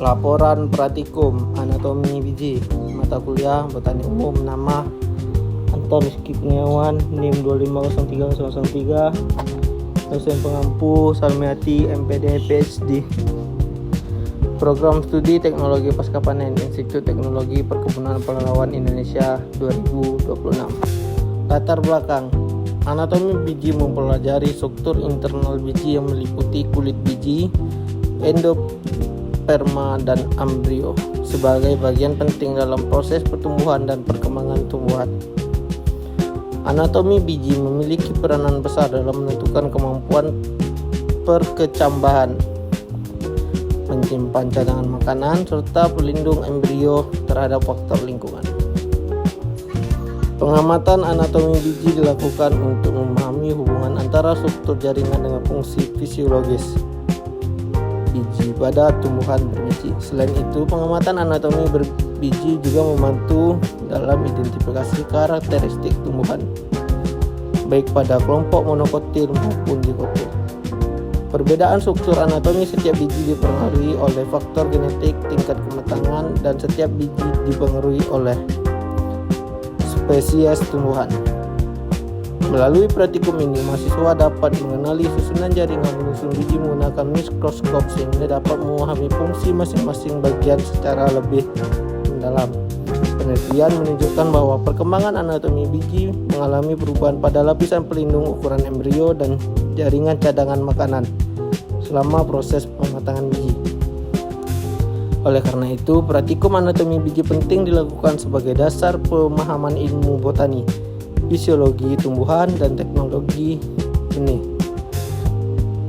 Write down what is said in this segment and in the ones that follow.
Laporan Praktikum Anatomi Biji Mata Kuliah Botani Umum. Nama Anton Rizky Kurniawan, NIM 2503003. Dosen pengampu Salmiati, MPD, PhD. Program Studi Teknologi Pasca Panen Institut Teknologi Perkebunan Pelalawan Indonesia 2026. Latar belakang: anatomi biji mempelajari struktur internal biji yang meliputi kulit biji, endosperma, dan embrio sebagai bagian penting dalam proses pertumbuhan dan perkembangan tumbuhan. Anatomi biji memiliki peranan besar dalam menentukan kemampuan perkecambahan, menyimpan cadangan makanan, serta pelindung embrio terhadap faktor lingkungan. Pengamatan anatomi biji dilakukan untuk memahami hubungan antara struktur jaringan dengan fungsi fisiologis biji pada tumbuhan berbiji. Selain itu, pengamatan anatomi berbiji juga membantu dalam identifikasi karakteristik tumbuhan, baik pada kelompok monokotil maupun dikotil. Perbedaan struktur anatomi setiap biji dipengaruhi oleh faktor genetik, tingkat kematangan, dan setiap biji dipengaruhi oleh spesies tumbuhan. Melalui praktikum ini, mahasiswa dapat mengenali susunan jaringan menyusun biji menggunakan mikroskop sehingga dapat memahami fungsi masing-masing bagian secara lebih mendalam. Penelitian menunjukkan bahwa perkembangan anatomi biji mengalami perubahan pada lapisan pelindung ukuran embrio dan jaringan cadangan makanan selama proses pematangan biji. Oleh karena itu, praktikum anatomi biji penting dilakukan sebagai dasar pemahaman ilmu botani, fisiologi tumbuhan, dan teknologi benih.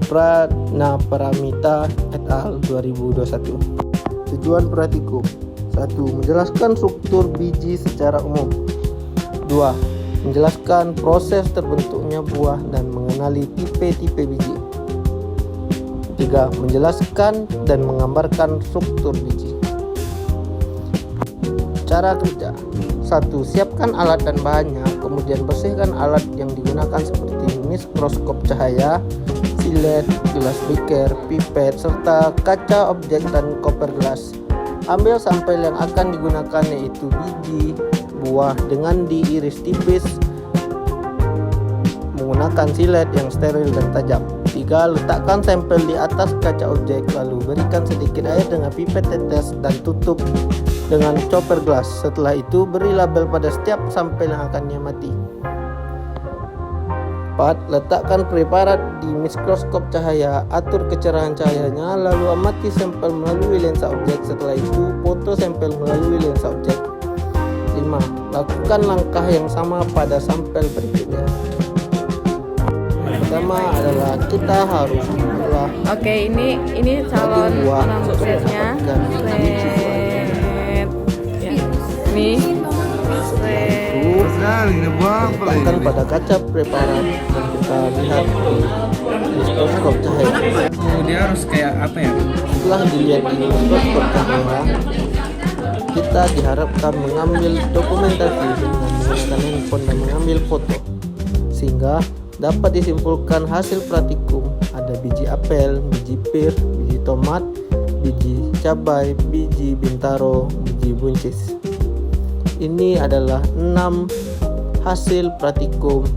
Pranaparamita et al. 2021. Tujuan praktikum: 1. Menjelaskan struktur biji secara umum. 2. Menjelaskan proses terbentuknya buah dan mengenali tipe-tipe biji. 3. Menjelaskan dan menggambarkan struktur biji. Cara kerja: 1. Siapkan alat dan bahannya, kemudian bersihkan alat yang digunakan seperti mikroskop cahaya, silet, gelas beker, pipet, serta kaca objek dan koper gelas. Ambil sampel yang akan digunakan, yaitu biji buah, dengan diiris tipis menggunakan silet yang steril dan tajam. 3. Letakkan sampel di atas kaca objek, lalu berikan sedikit air dengan pipet tetes dan tutup dengan chopper gelas. Setelah itu, beri label pada setiap sampel yang akan diamati. 4. Letakkan preparat di mikroskop cahaya, atur kecerahan cahayanya, lalu amati sampel melalui lensa objek. Setelah itu, foto sampel melalui lensa objek. 5. Lakukan langkah yang sama pada sampel berikutnya. Pertama adalah kita harus mengolah. Oke, ini calon orang suksesnya. Nih. Letakkan pada kaca preparat dan kita lihat di mikroskop cahaya. Dia harus kayak apa ya? Setelah dilihat di mikroskop cahaya, kita diharapkan mengambil dokumentasi dengan menggunakan handphone dan mengambil foto, sehingga dapat disimpulkan hasil praktikum. Ada biji apel, biji pir, biji tomat, biji cabai, biji bintaro, biji buncis. Ini adalah 6 hasil praktikum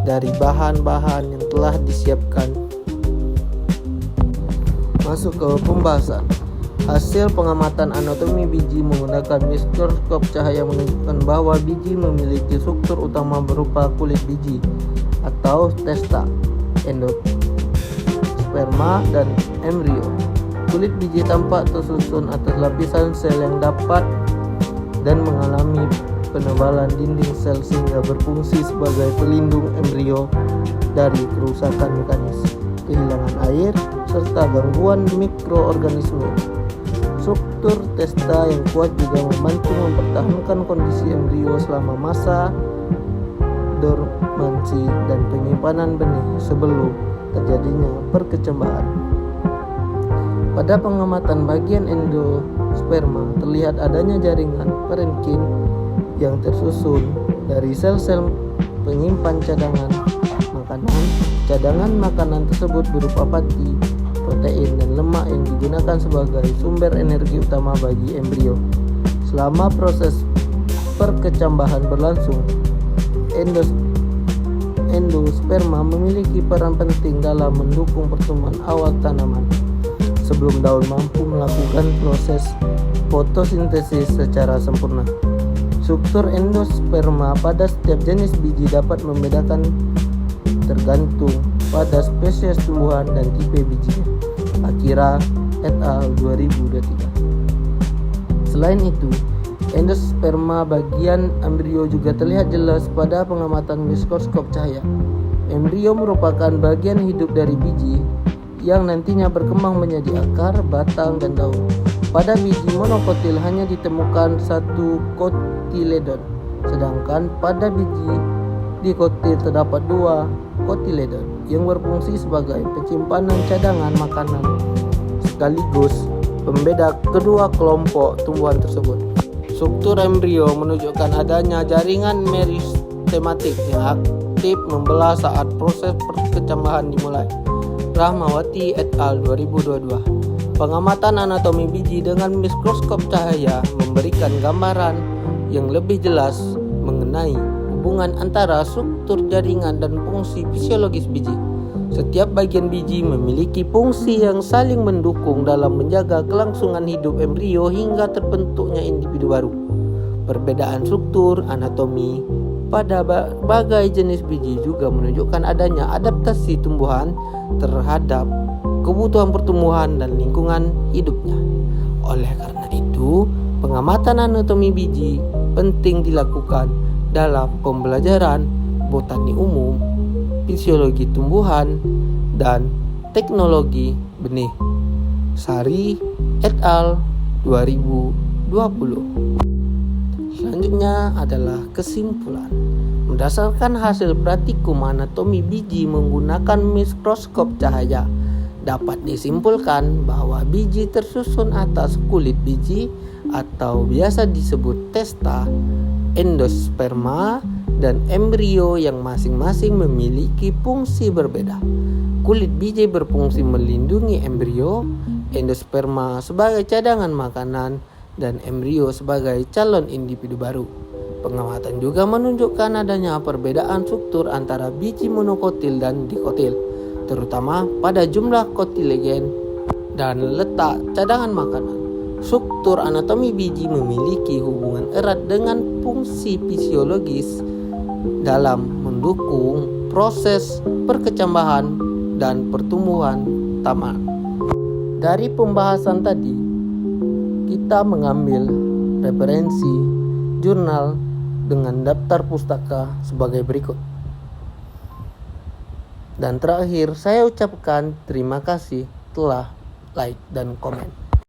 dari bahan-bahan yang telah disiapkan. Masuk ke pembahasan. Hasil pengamatan anatomi biji menggunakan mikroskop cahaya menunjukkan bahwa biji memiliki struktur utama berupa kulit biji atau testa, endosperma, dan embrio. Kulit biji tampak tersusun atas lapisan sel yang dapat dan mengalami penebalan dinding sel sehingga berfungsi sebagai pelindung embrio dari kerusakan mekanis, kehilangan air, serta gangguan mikroorganisme. Struktur testa yang kuat juga membantu mempertahankan kondisi embrio selama masa dormansi dan penyimpanan benih sebelum terjadinya perkecambahan. Pada pengamatan bagian endosperma terlihat adanya jaringan parenkin yang tersusun dari sel-sel penyimpan cadangan makanan. Cadangan makanan tersebut berupa pati, protein, dan lemak yang digunakan sebagai sumber energi utama bagi embrio. Selama proses perkecambahan berlangsung, endosperma memiliki peran penting dalam mendukung pertumbuhan awal tanaman sebelum daun mampu melakukan proses fotosintesis secara sempurna. Struktur endosperma pada setiap jenis biji dapat membedakan tergantung pada spesies tumbuhan dan tipe bijinya. Akira et al. 2023. Selain itu, endosperma bagian embrio juga terlihat jelas pada pengamatan mikroskop cahaya. Embrio merupakan bagian hidup dari biji yang nantinya berkembang menjadi akar, batang, dan daun. Pada biji monokotil hanya ditemukan satu kotiledon, sedangkan pada biji dikotil terdapat dua kotiledon yang berfungsi sebagai penyimpanan cadangan makanan sekaligus pembeda kedua kelompok tumbuhan tersebut. Struktur embrio menunjukkan adanya jaringan meristematik yang aktif membelah saat proses perkecambahan dimulai. Rahmawati et al. 2022. Pengamatan anatomi biji dengan mikroskop cahaya memberikan gambaran yang lebih jelas mengenai hubungan antara struktur jaringan dan fungsi fisiologis biji. Setiap bagian biji memiliki fungsi yang saling mendukung dalam menjaga kelangsungan hidup embrio hingga terbentuknya individu baru. Perbedaan struktur anatomi pada berbagai jenis biji juga menunjukkan adanya adaptasi tumbuhan terhadap kebutuhan pertumbuhan dan lingkungan hidupnya. Oleh karena itu, pengamatan anatomi biji penting dilakukan dalam pembelajaran botani umum, fisiologi tumbuhan, dan teknologi benih. Sari et al. 2020. Selanjutnya adalah kesimpulan. Berdasarkan hasil praktikum anatomi biji menggunakan mikroskop cahaya, dapat disimpulkan bahwa biji tersusun atas kulit biji atau biasa disebut testa, endosperma, dan embrio yang masing-masing memiliki fungsi berbeda. Kulit biji berfungsi melindungi embrio, endosperma sebagai cadangan makanan, dan embrio sebagai calon individu baru. Pengamatan juga menunjukkan adanya perbedaan struktur antara biji monokotil dan dikotil, terutama pada jumlah kotilegen dan letak cadangan makanan. Struktur anatomi biji memiliki hubungan erat dengan fungsi fisiologis dalam mendukung proses perkecambahan dan pertumbuhan taman. Dari pembahasan tadi, kita mengambil referensi jurnal dengan daftar pustaka sebagai berikut. Dan terakhir, saya ucapkan terima kasih telah like dan komen.